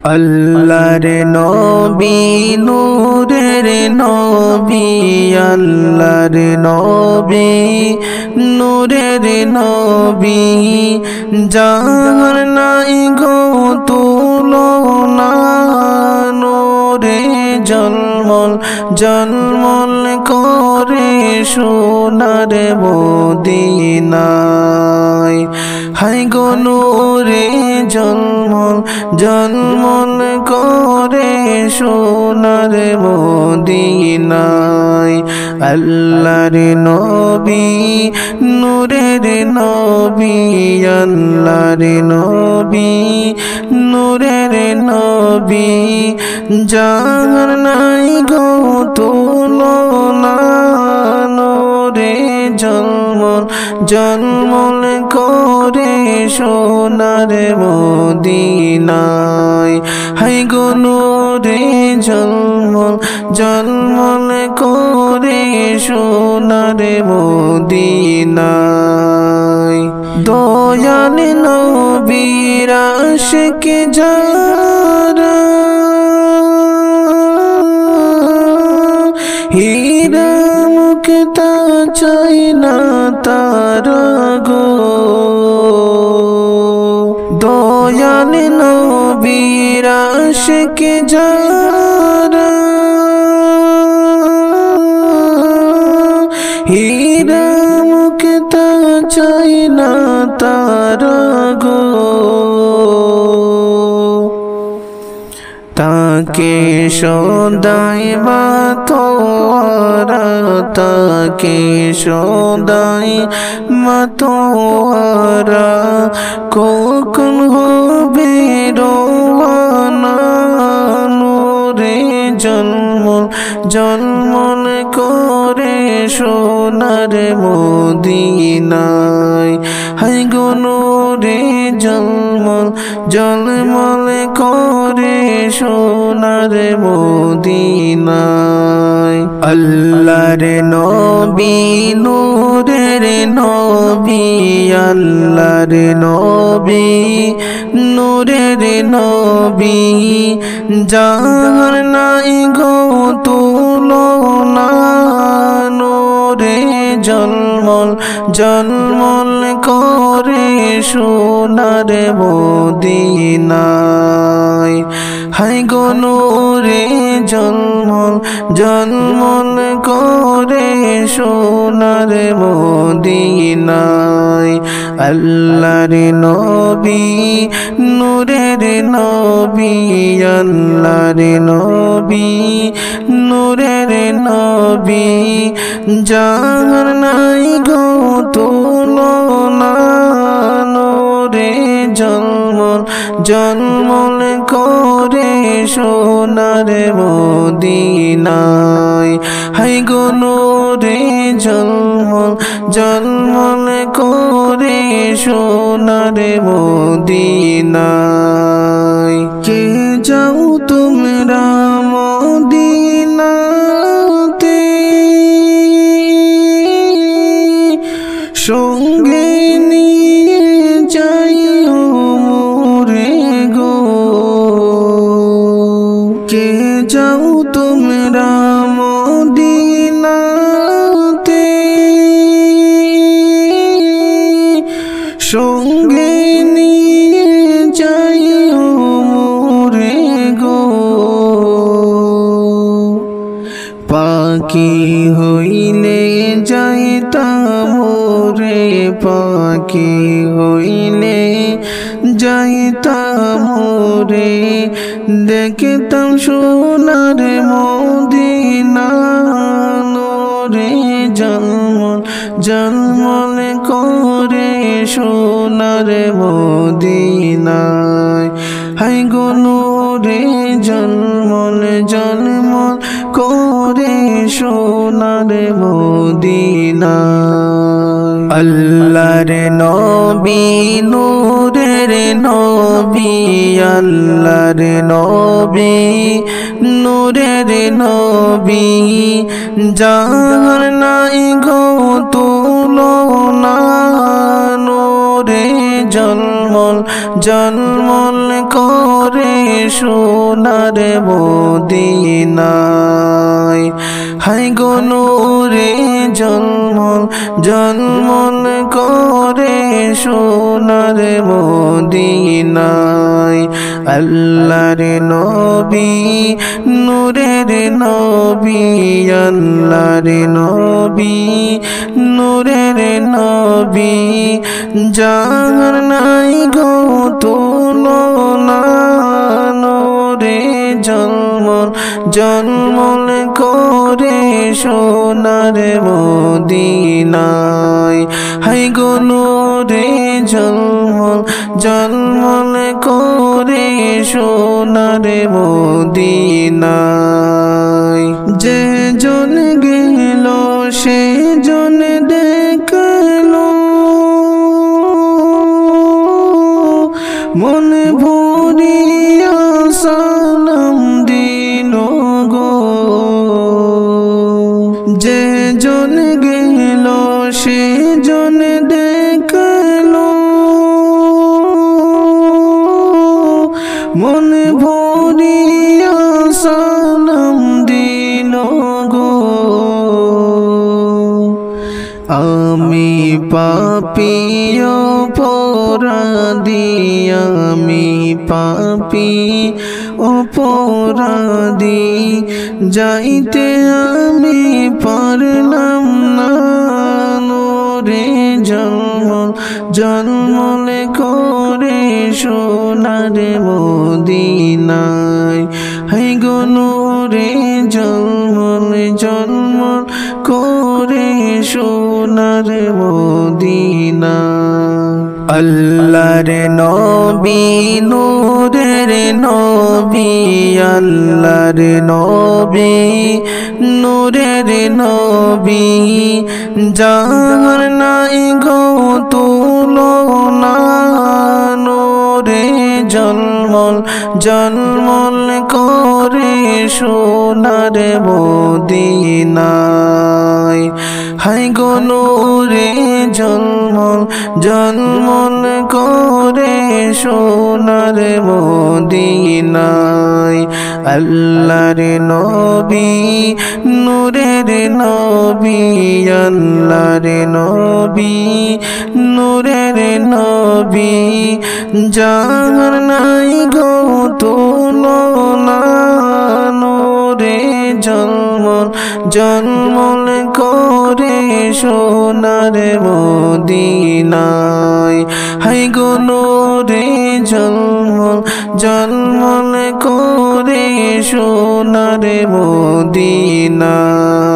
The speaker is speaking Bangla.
আল্লাহর নবী নূরের নবী আল্লাহর নবী নূরের নবী যার নাই গো তুলনা নূরে ঝলমল ঝলমল করে সোনার মদিনায় হায় গো নূরে ঝলমল ঝলমল করে সোনার মদিনায় আল্লাহর নবী নূরের নবী আল্লাহর নবী নূরের নবী যার নাই গো তুলনা নূরে ঝলমল ঝলমল করে সোনার মদিনায় হায় গো নূরে ঝলমল ঝলমল করে সোনার মদিনায় দয়াল নবীর আশিক যারা হীরা মুক্তা চাই না তারা গো দয়াল নবীর আশিক যারা হীরা মুক্তা চাই না তারা গো তাকে সদাই মাতোয়ারা তাকে সদাই মাতোয়ারা কখন হবে রওয়ানা নূরে ঝলমল ঝলমল করে সোনার মদিনায় হায় গো নূরে ঝলমল ঝলমল করে সোনার মদিনায় আল্লাহর নবী নূরের নবী আল্লাহর নবী নূরের নবী যার নাই গো তুলনা নূরে ঝলমল ঝলমল করে সোনার মদিনায় হায় গো নূরে ঝলমল ঝলমল করে সোনার মদিনায় আল্লাহর নবী নূরের নবী আল্লাহর নবী নূরের নবী যার নাই গো তুলনা নূরে ঝলমল ঝলমল করে সোনার মদিনায় হায় গো নূরে ঝলমল ঝলমল করে সোনার মদিনায় কে যাও তোমরা মদিনাতে সঙ্গে নিয়ে যাইও মোরে গো কে যাও তোমরা মদিনাতে সঙ্গে নিয়ে যাইও মোরে গো পাখি হইলে যাইতাম রে পাখি হইলে যাইতাম রে দেখতাম সোনার মদিনা নূরে ঝলমল ঝলমল করে সোনার মদিনায় হায় গো নূরে ঝলমল ঝলমল করে সোনার মদিনায় আল্লাহর নবী নূরের নবী আল্লাহর নবী নূরের নবী যার নাই গো তুলনা নূরে জলমল জলমল করে সোনার মদিনায় হাই গো নূরে জলমল জলমল করে সোনার মদিনায় আল্লাহর নবী নূরের নবী আল্লাহর নবী নূরের নবী যার নাই গো তুলনা নূরে জলমল জলমল করে সোনার মদিনায় হাই গো নূরে জলমল জলমল করে সোনার মদিনায় যে জন গেল সে জন দেখলো মন ভরিয়া সালাম দিল গো যে জন গেল সে জন দেখলো মন ভরিয়া সালাম দিল গো আমি পাপী অপরাধী আমি পাপী অপরাধী যাইতে আমি পারলাম না নূরে জলমল জলমল করে সোনার মদিনায় হাই গো নূরে জলমল জলমল করে সোনার মদিনা আল্লাহর নবী নূরের নবী আল্লাহর নবী নূরের নবী যার নাই গো তুলনা নূরে জলমল জলমল করে সোনার মদিনায় হাই গো নূরে জলমল জলমল করে সোনার মদিনায় আল্লাহর নবী নূরের নবী আল্লাহর নবী নূরের নবী যার নাই গো তুলনা নূরে জলমল জলমল করে সোনার মদিনায় হাই গো নূরে জলমল জলমল করে সোনার মদিনায়।